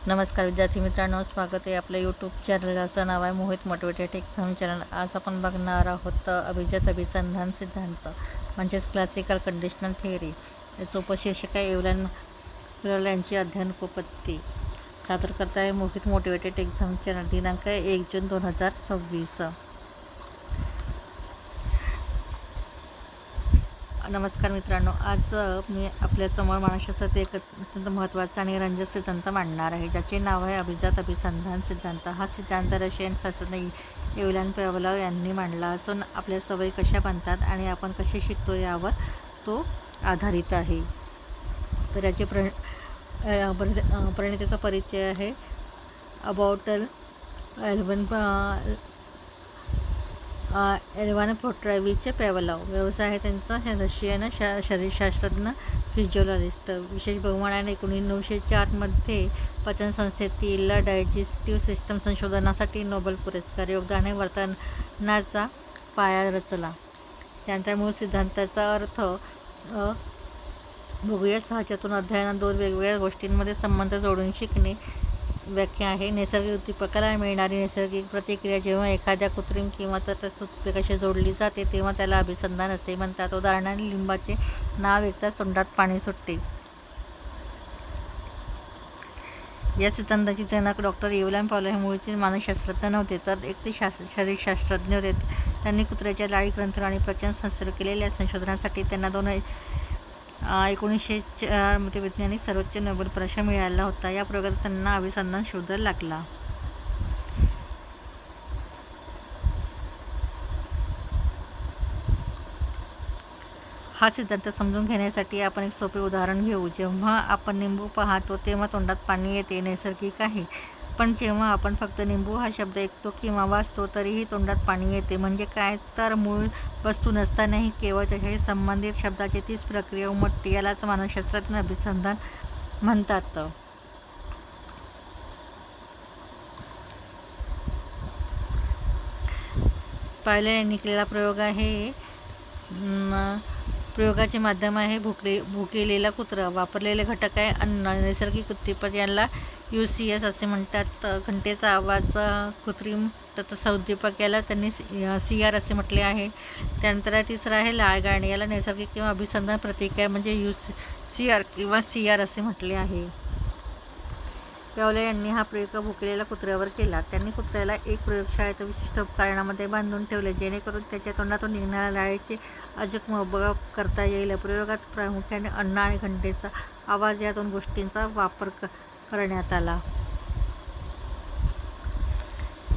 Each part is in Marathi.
नमस्कार विद्यार्थी मित्रांनो, स्वागत आहे आपल्या यूट्यूब चॅनलचं नाव आहे मोहित मोटिवेटेड एक्झाम चॅनल। आज आपण बघणार आहोत अभिजात अभिसंधान सिद्धांत म्हणजेच क्लासिकल कंडिशनल थिअरी। याचं उपशीर्षक आहे एवलन यांची अध्ययनोपत्ती। सादर करता आहे मोहित मोटिवेटेड एक्झाम चॅनल। दिनांक 1 जून 2026। नमस्कार मित्रांनो, आज मी आपल्यासमोर मानसशास्त्रात एक अत्यंत महत्त्वाचा आणि रंजक सिद्धांत मांडणार आहे, ज्याचे नाव आहे अभिजात अभिसंधान सिद्धांत। हा सिद्धांत रशियन शास्त्रज्ञ एवलन पॅव्लोव यांनी मांडला असून आपल्या सवयी कशा बनतात आणि आपण कसे शिकतो यावर तो आधारित आहे। तर याचे प्रणेत्याचा परिचय आहे। अबाउट एल्वान पोट्राविच पॅव्लोव। व्यवसाय आहे त्यांचा रशियन शरीरशास्त्रज्ञ फिजिओलॉजिस्ट। विशेष बहुमानाने 1904 मध्ये पचन संस्थेतील डायजेस्टिव्ह सिस्टम संशोधनासाठी नोबेल पुरस्कार। योगदाने वर्तनाचा पाया रचला। त्यानंतर मूळ सिद्धांताचा अर्थ बघूया। सहजतून अध्ययनात दोन वेगवेगळ्या गोष्टींमध्ये संबंध जोडून शिकणे। व्याख्या आहे, नैसर्गिक उद्दीपकाला मिळणारी नैसर्गिक प्रतिक्रिया जेव्हा एखाद्या कृत्रिम किंवा तटस्थ उद्दीपकाशी जोडली जाते तेव्हा त्याला अभिसंधान असे म्हणतात। उदाहरणाने लिंबाचे नाव ऐकताच तोंडात पाणी सुटते। या सिद्धांताचे जनक डॉक्टर एवलन पॅव्लोव हे मूळचे मानसशास्त्रज्ञ नव्हते, तर एक ते शरीरशास्त्रज्ञ होते। त्यांनी कुत्र्याच्या लाळी ग्रंथी आणि पचन संस्थेवर केलेल्या संशोधनासाठी त्यांना 1904 मध्ये वैज्ञानिक सर्वोच्च नोबेल पुरस्कार मिळाला होता। या प्रयोगात त्यांना अभिसंधान शोध लागला। हा सिद्धांत समजून घेण्यासाठी आपण एक सोपे उदाहरण घेऊ। जेव्हा आपण निंबू पाहतो तेव्हा तोंडात पाणी येते, नैसर्गिक आहे। पण जेव्हा आपण फक्त निंबू हा शब्द ऐकतो किंवा वाचतो तरीही तोंडात पाणी येते। म्हणजे काय, तर मूळ वस्तू नसतानाही केवळ त्याच्याशी संबंधित शब्दाची तीच प्रक्रिया उमटते। यालाच मानसशास्त्रात अभिसंधान म्हणतात। पॅव्लोव यांनी केलेला प्रयोग आहे। प्रयोगाचे माध्यम आहे भुकेलेला कुत्रा। वापरलेले घटक आहे अन्न, नैसर्गिक उद्दीपक, याला UCS असे म्हणतात। घंटेचा आवाज कृत्रिम तटस्थ उद्दीपक, याला त्यांनी CR असे म्हटले आहे। त्यानंतर तिसरा आहे लाळ गाळणे, याला नैसर्गिक किंवा अभिसंधान प्रतिक्रिया म्हणजे UCR किंवा CR असे म्हटले आहे। पॅव्लोव यांनी हा प्रयोग भुकेलेल्या कुत्र्यावर केला। त्यांनी कुत्र्याला एक प्रयोगशाळेत विशिष्ट उपकरणामध्ये बांधून ठेवले, जेणेकरून त्याच्या तोंडातून निघणाऱ्या लाळेचे अचूक मोजमाप करता येईल। प्रयोगात प्रामुख्याने अन्न आणि घंटेचा आवाज या दोन गोष्टींचा वापर करण्यात आला।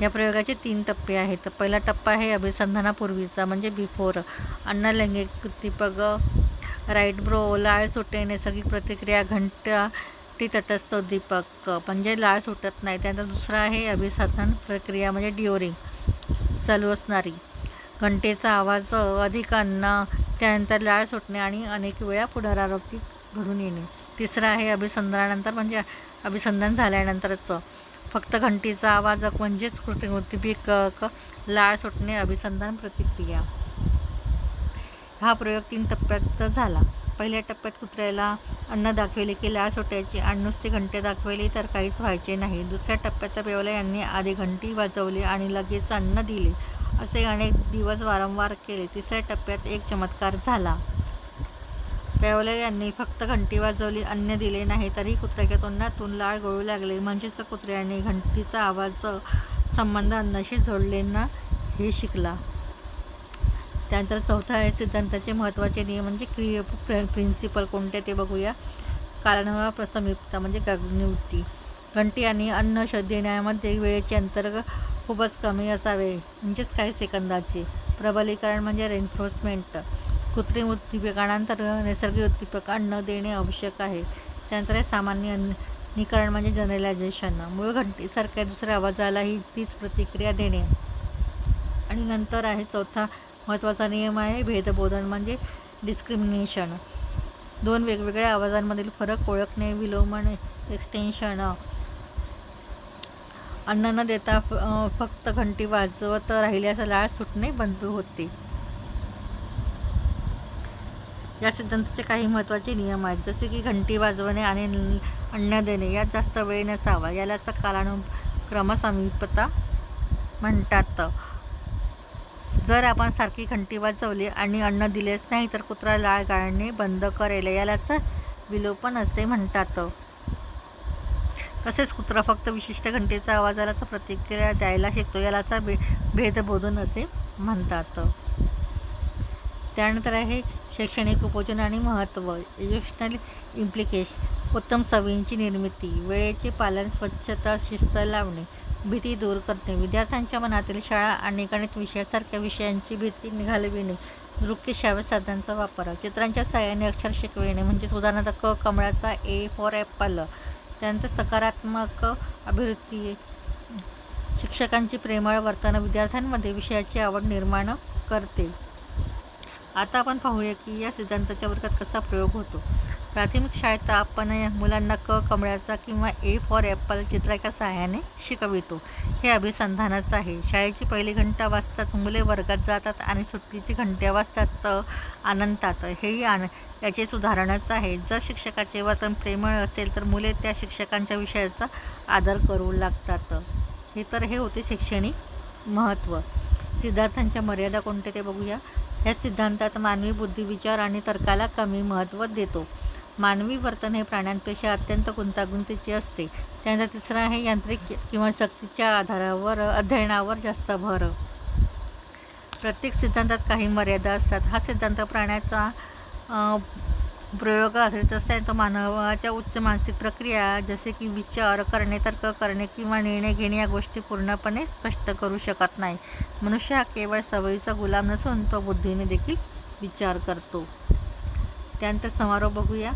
या प्रयोगाचे 3 टप्पे आहेत। पहिला टप्पा आहे अभिसंधानापूर्वीचा म्हणजे बिफोर। अन्न, लैंगिक उद्दीपक राईट ब्रो, लाळ सुटणे, नैसर्गिक प्रतिक्रिया घंटी तटस्थ उद्दीपक म्हणजे लाळ सुटत नाही। त्यानंतर दुसरा आहे अभिसंधान प्रक्रिया म्हणजे ड्युरिंग, चालू असणारी। घंटेचा आवाज, अधिक अन्न, त्यानंतर लाळ सुटणे आणि अनेक वेळा पुनरावृत्ती घडून येणे। तिसरा आहे अभिसंधानानंतर म्हणजे अभिसंधान झाल्यानंतरच फक्त घंटीचा आवाज म्हणजेच कृत्रिम उद्दीपक, लाळ सुटणे, अभिसंधान प्रतिक्रिया। हा प्रयोग 3 टप्प्यात झाला। पहिल्या टप्प्यात कुत्र्याला अन्न दाखवले की लाळ सुटायची आणि नुसते घंटे दाखवली तर काहीच व्हायचे नाही। दुसऱ्या टप्प्यात पॅव्लोव यांनी आधी घंटी वाजवली आणि लगेच अन्न दिले। असे अनेक दिवस वारंवार केले। तिसऱ्या टप्प्यात एक चमत्कार झाला। पॅव्लोव यांनी फक्त घंटी वाजवली, अन्न दिले नाही, तरीही कुत्र्याच्या तोंडातून लाळ गळू लागली। म्हणजेच कुत्र्याने घंटीचा आवाज संबंध अन्नाशी जोडलेला हे शिकला। त्यानंतर चौथा आहे सिद्धांताचे महत्त्वाचे नियम म्हणजे प्रिन्सिपल कोणते ते बघूया। कारणभाव समीपता म्हणजे कॉग्निटिव्हिटी। घंटी आणि अन्न देण्यामध्ये वेळेचे अंतर खूपच कमी असावे, म्हणजेच काही सेकंदाचे। प्रबलीकरण म्हणजे रेन्फोर्समेंट। कृत्रिम उद्दीपकानंतर नैसर्गिक उद्दीपक अन्न देणे आवश्यक आहे। त्यानंतर सामान्यीकरण म्हणजे जनरलायझेशन। मूळ घंटीसारख्या दुसऱ्या आवाजालाही तीच प्रतिक्रिया देणे। आणि नंतर आहे चौथा महत्त्वाचा नियम आहे भेदबोधन म्हणजे डिस्क्रिमिनेशन। दोन वेगवेगळ्या आवाजांमधील फरक ओळखणे। विलोमन एक्सटेन्शन, अन्न न देता फक्त घंटी वाजवत राहिल्यास लाळ सुटणे बंद होते। या सिद्धांताचे काही महत्त्वाचे नियम आहेत, जसे की घंटी वाजवणे आणि अन्न देणे यात जास्त वेळ नसावा, यालाच कालानुक्रम समीपता म्हणतात. जर आपण सारखी घंटी वाजवली आणि अन्न दिलेच नाही तर कुत्रा लाळ गाळणे बंद करेल, यालाच विलोपन असे म्हणतात. तसेच कुत्रा फक्त विशिष्ट घंटेच्या आवाजालाच प्रतिक्रिया द्यायला शिकतो, यालाच भेदबोधन असे म्हणतात. त्यानंतर आहे शैक्षणिक उपयोजन आणि महत्त्व. Educational implication. उत्तम सवयींची निर्मिती, वेळेचे पालन, स्वच्छता, शिस्त लावणे, भीती दूर करणे, विद्यार्थ्यांच्या मनातील शाळा आणि गणित विषयासारख्या विषयांची भीती घालविणे, दृक्य श्राव्य साधनांचा वापर, चित्रांच्या सहाय्याने अक्षर शिकविणे म्हणजेच उदाहरणार्थ क कमळाचा, ए फॉर ॲपल. त्यानंतर सकारात्मक अभिवृत्ती. शिक्षकांची प्रेमळ वर्तन विद्यार्थ्यांमध्ये विषयाची आवड निर्माण करते. आता आपण पाहूया की या सिद्धांताच्या वर्गात कसा प्रयोग होतो. प्राथमिक शाळेत आपण मुलांना क कमळाचा किंवा ए फॉर ॲपल चित्राच्या सहाय्याने शिकवितो. हे अभिसंधानच आहे. शाळेची पहिली घंटा वाजतात, मुले वर्गात जातात आणि सुट्टीची घंट्या वाजतात आनंदात. हेही याचेच उदाहरणच आहे. जर शिक्षकाचे वर्तन प्रेमळ असेल तर मुले त्या शिक्षकांच्या विषयाचा आदर करू लागतात. हे होते शैक्षणिक महत्त्व. सिद्धांतांच्या मर्यादा कोणते ते बघूया. या सिद्धांतात मानवी बुद्धी, विचार आणि तर्काला कमी महत्त्व देतो. मानवी वर्तन हे प्राण्यांपेक्षा अत्यंत गुंतागुंतीचे असते. त्यानंतर तिसरा आहे यांत्रिक किंवा सक्तीच्या आधारावर अध्ययनावर जास्त भर. प्रत्येक सिद्धांतात काही मर्यादा असतात. हा सिद्धांत प्राण्याचा प्रयोग आधारित असताना तो मानवाच्या उच्च मानसिक प्रक्रिया जसे की विचार करणे, तर्क करणे किंवा निर्णय घेणे या गोष्टी पूर्णपणे स्पष्ट करू शकत नाही. मनुष्य हा केवळ सवयीचा गुलाम नसून तो बुद्धीने देखील विचार करतो. त्यानंतर समारोप बघूया.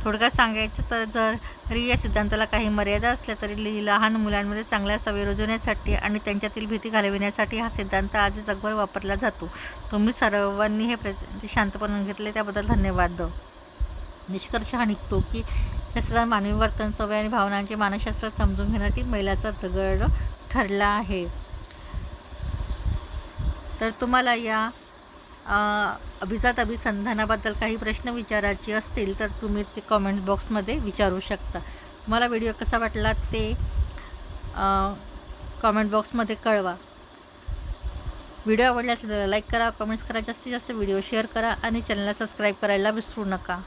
थोडक्यात सांगायचं तर जरी या सिद्धांताला काही मर्यादा असल्या तरी लहान मुलांमध्ये चांगल्या सवयी रुजवण्यासाठी आणि त्यांच्यातील भीती घालविण्यासाठी हा सिद्धांत आज जगभर वापरला जातो. तुम्ही सर्वांनी हे शांतपणे घेतले त्याबद्दल धन्यवाद. निष्कर्ष हा निघतो की हे सिद्धांत मानवी वर्तन, सवय आणि भावनांचे मानसशास्त्र समजून घेण्यासाठी मैलाचा दगड ठरला आहे. तर तुम्हाला या अभिजात अभिसंधानाबद्दल काही प्रश्न विचारायचे असतील तर तुम्ही ते कमेंट बॉक्समध्ये विचारू शकता. तुम्हाला व्हिडिओ कसा वाटला ते कमेंट बॉक्समध्ये कळवा. व्हिडिओ आवडल्यास व्हिडिओला लाईक करा, कमेंट्स करा, जास्तीत जास्त व्हिडिओ शेअर करा आणि चॅनलला सबस्क्राईब करायला विसरू नका.